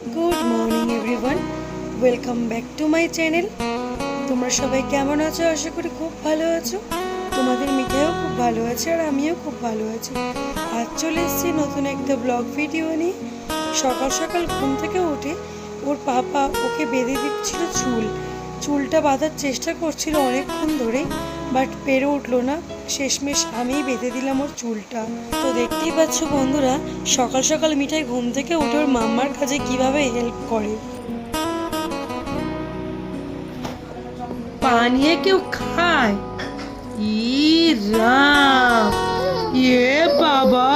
Good morning everyone, welcome back to my channel. তোমরা সবাই কেমন আছো? আশা করি খুব ভালো আছো। তোমাদের মিঠাইও খুব ভালো আছে আর আমিও খুব ভালো আছি। আজ চলে এসেছি নতুন একটা ব্লগ ভিডিও নিয়ে। সকাল সকাল ঘুম থেকে উঠে ওর পাপা ওকে বেঁধে দিচ্ছিল চুলটা বাঁধার চেষ্টা করছিল অনেকক্ষণ ধরে, বাট পেরে উঠলো না। শেষমেশ আমিই বেঁধে দিলাম ওর চুলটা। তো দেখতেই পাচ্ছ বন্ধুরা, সকাল সকাল মিঠাই ঘুম থেকে উঠে ওর মাম্মার কাজে কিভাবে হেল্প করে। পানিয়ে কেউ খায়? ই রাম, ইয়ে বাবা,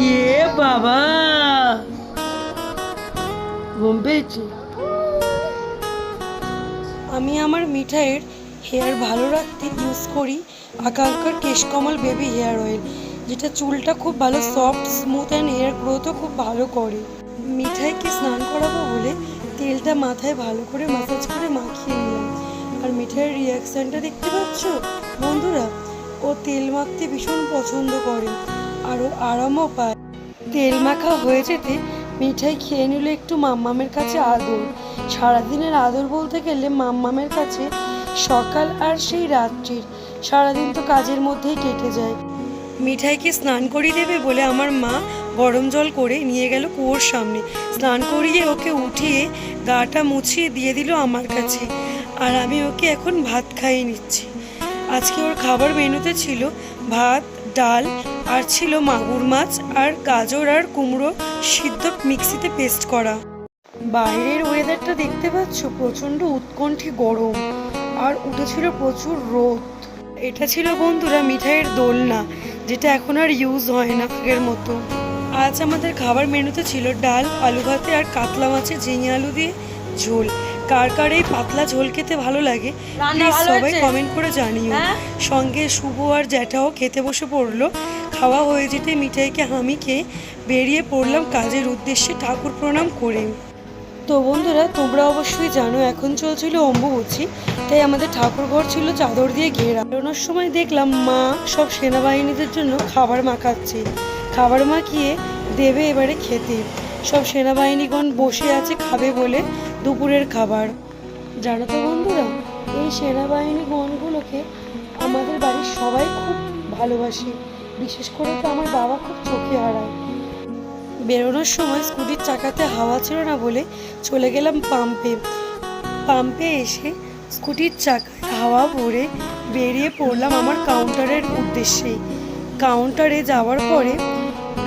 ইয়ে বাবা, ঘুম পেয়েছে। আমি আমার মিঠাইয়ের হেয়ার ভালো রাখতে ইউজ করি আকাঙ্ক্ষার কেশকমল বেবি হেয়ার অয়েল, যেটা চুলটা খুব ভালো সফট, স্মুথ অ্যান্ড হেয়ার গ্রোথও খুব ভালো করে। মিঠাইকে স্নান করাবো বলে তেলটা মাথায় ভালো করে মাসাজ করে মাখিয়ে নিলাম। আর মিঠাইয়ের রিয়াকশানটা দেখতে পাচ্ছ বন্ধুরা, ও তেল মাখতে ভীষণ পছন্দ করে আর ও আরামও পায়। তেল মাখা হয়ে যেতে মিঠাই খেয়ে নিল একটু মাম্মামের কাছে আদর। সারাদিনের আদর বলতে গেলে মাম্মামের কাছে সকাল আর সেই রাত্রির, সারাদিন তো কাজের মধ্যেই কেটে যায়। মিঠাইকে স্নান করিয়ে দেবে বলে আমার মা গরম জল করে নিয়ে গেল কুয়োর সামনে। স্নান করিয়ে ওকে উঠিয়ে গাটা মুছিয়ে দিয়ে দিল আমার কাছে, আর আমি ওকে এখন ভাত খাইয়ে নিচ্ছি। আজকে ওর খাবার মেনুতে ছিল ভাত, ডাল, আর ছিল মাগুর মাছ আর গাজর আর কুমড়ো সিদ্ধ মিক্সিতে পেস্ট করা। বাইরের ওয়েদারটা দেখতে পাচ্ছ, প্রচণ্ড উৎকণ্ঠে গরম আর উঠেছিল প্রচুর রোদ। এটা ছিল বন্ধুরা মিঠাইয়ের দোলনা, যেটা এখন আর ইউজ হয় না আগের মতো। আজ আমাদের খাবার মেনুতে ছিল ডাল, আলু ভাতে আর কাতলা মাছের ঝিঙে আলু দিয়ে ঝোল। কার কার এই পাতলা ঝোল খেতে ভালো লাগে প্লিজ সবাই কমেন্ট করে জানিও। সঙ্গে শুভ আর জ্যাঠাও খেতে বসে পড়লো। খাওয়া হয়ে যেতে মিঠাইকে হামি খেয়ে বেরিয়ে পড়লাম কাজের উদ্দেশ্যে ঠাকুর প্রণাম করে। তো বন্ধুরা, তোমরা অবশ্যই জানো এখন চলছিল অম্বুবাচী, তাই আমাদের ঠাকুরঘর ছিল চাদর দিয়ে ঘেরা। বেরোনোর সময় দেখলাম মা সব সেনাবাহিনীদের জন্য খাবার মাখাচ্ছে। খাবার মাখিয়ে দেবে এবারে খেতে। সব সেনাবাহিনীগণ বসে আছে খাবে বলে দুপুরের খাবার। জানো তো বন্ধুরা, এই সেনাবাহিনীগণগুলোকে আমাদের বাড়ির সবাই খুব ভালোবাসে, বিশেষ করে তো আমার বাবা খুব চোখে হারায়। বেরোনোর সময় স্কুটির চাকাতে হাওয়া ছিল না বলে চলে গেলাম পাম্পে এসে স্কুটির চাকায় হাওয়া ভরে বেরিয়ে পড়লাম আমার কাউন্টারের উদ্দেশ্যে। কাউন্টারে যাওয়ার পরে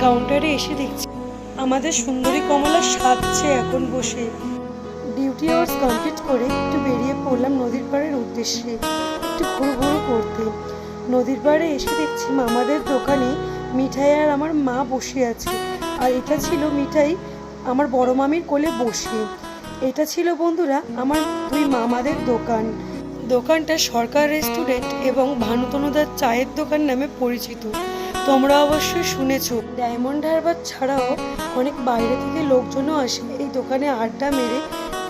কাউন্টারে এসে দেখছি আমাদের সুন্দরী কমলা সাজছে এখন বসে। ডিউটি আওয়ার্স কমপ্লিট করে একটু বেরিয়ে পড়লাম নদীর পাড়ের উদ্দেশ্যে একটু ঘুরু করতে। নদীর পাড়ে এসে দেখছি মামাদের দোকানে মিঠাই আর আমার মা বসে আছে। আর এটা ছিল মিঠাই আমার বড় মামির কোলে বসে। এটা ছিল বন্ধুরা আমার দুই মামাদের দোকান। দোকানটা সরকার রেস্টুরেন্ট এবং ভানুতনুদার চায়ের দোকান নামে পরিচিত। তোমরা অবশ্যই শুনেছো। ডায়মন্ড হারবার ছাড়াও অনেক বাইরে থেকে লোকজনও আসে এই দোকানে আড্ডা মেরে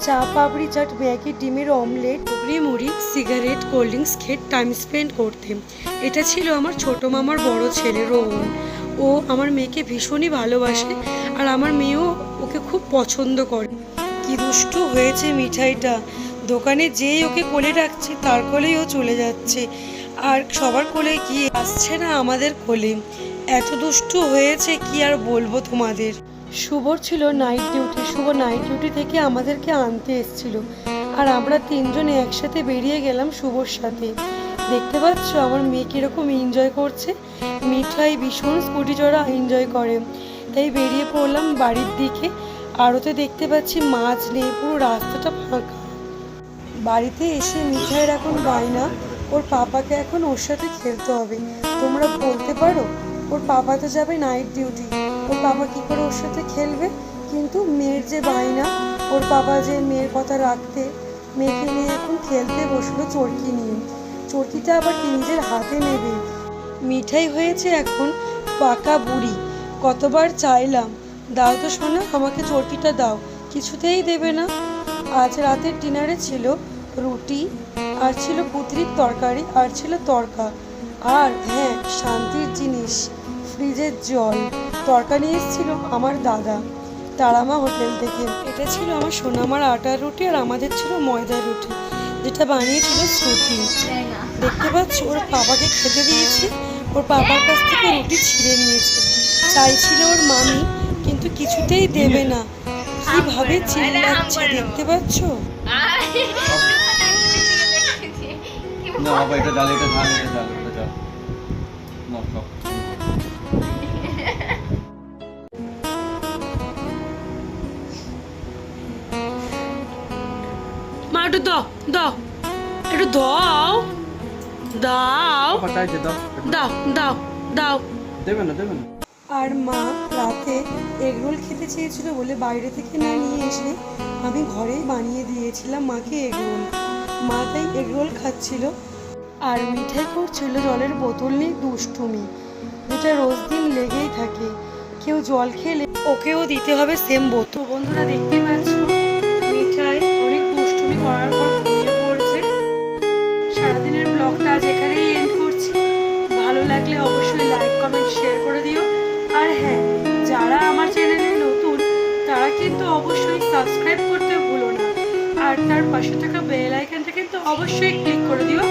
চা, পাপড়ি চাট, ম্যাগি, ডিমের অমলেট, ডুবরি মুড়ি, সিগারেট, কোল্ড ড্রিঙ্কস খেয়ে টাইম স্পেন্ড করতে। এটা ছিল আমার ছোট মামার বড় ছেলে রোহন। ও আমার মেয়েকে ভীষণই ভালোবাসে আর আমার মেয়েও ওকে খুব পছন্দ করে। কি দুষ্টু হয়েছে মিঠাইটা, দোকানে যেই ওকে কোলে রাখছি তার কোলেই ও চলে যাচ্ছে, আর সবার কোলে গিয়ে আসছে না আমাদের কোলে। এত দুষ্টু হয়েছে কি আর বলবো তোমাদের। শুভর ছিল নাইট ডিউটি। শুভ নাইট ডিউটি থেকে আমাদেরকে আনতে এসেছিল, আর আমরা তিনজনে একসাথে বেরিয়ে গেলাম শুভর সাথে। দেখতে পাচ্ছ আমার মেয়ে কীরকম এনজয় করছে। মিঠাই ভীষণ স্কুটি চড়া এনজয় করে, তাই বেরিয়ে পড়লাম বাড়ির দিকে। আরও দেখতে পাচ্ছি মাছ নেই, পুরো রাস্তাটা ফাঁকা। বাড়িতে এসে মিঠাইয়ের এখন বায়না ওর পাপাকে এখন ওর সাথে খেলতে হবে। তোমরা বলতে পারো ওর পাপা তো যাবে নাইট ডিউটি, ওর পাপা কী করে ওর সাথে খেলবে? কিন্তু মেয়ের যে বায়না, ওর পাপা যে মেয়ের কথা রাখতে মেয়েকে নিয়ে এখন খেলতে বসলো চরকি নিয়ে। চরকিটা আবার নিজের হাতে নেবে। মিঠাই হয়েছে এখন পাকা বুড়ি। কতবার চাইলাম দাও তো শোনা, আমাকে চরকিটা দাও, কিছুতেই দেবে না। আজ রাতের ডিনারে ছিল রুটি, আর ছিল পুতরির তরকারি, আর ছিল তরকা, আর হ্যাঁ শান্তির জিনিস ফ্রিজের জল। তরকা নিয়ে এসেছিল আমার দাদা। তারামা হোটেল থেকে। এটা ছিল আমার সোনামার আটার রুটি আর আমাদের ছিল ময়দার রুটি, যেটা বানিয়েছিল শ্রুতি। দেখতে পাচ্ছ ওর পাপাকে খেতে দিয়েছি, ওর পাপার কাছ থেকে রুটি ছিঁড়ে নিয়েছে। চাইছিল ওর মামি, কিন্তু কিছুতেই দেবে না। কিভাবে চিল্লাচ্ছে দেখতে পাচ্ছ। না বাবা, এটা ডাল, এটা ঝাল, এটা ঝাল, এটা ঝাল। না খাও। মা একটু দাও দাও, একটু দাও দাও বাবা, তাই দে, দাও। দাও দাও দাও। দেবে না, দেবে না। আর মা রাতে এগরোল খেতে চেয়েছিল বলে বাইরে থেকে না নিয়ে এসে আমি ঘরেই বানিয়ে দিয়েছিলাম মাকে এগরোল। মা তাই এগরোল খাচ্ছিল আর মিঠাই করছিল জলের বোতল নিয়ে দুষ্টুমি, যেটা রোজ দিন লেগেই থাকে। কেউ জল খেলে ওকেও দিতে হবে সেম বোতল। বন্ধুরা দেখতে পাচ্ছ মিঠাই অনেক দুষ্টুমি করার পর ঘুমিয়ে পড়ছে। সারাদিনের ব্লগটা আজ এখানেই এন্ড করছি। ভালো লাগলে অবশ্যই লাইক কমেন্ট শেয়ার করে দিও। আর হ্যাঁ, যারা আমার চ্যানেলে নতুন তারা কিন্তু অবশ্যই সাবস্ক্রাইব করতে ভুলো না, আর তার পাশে থাকা বেল আইকনটা কিন্তু অবশ্যই ক্লিক করে দিও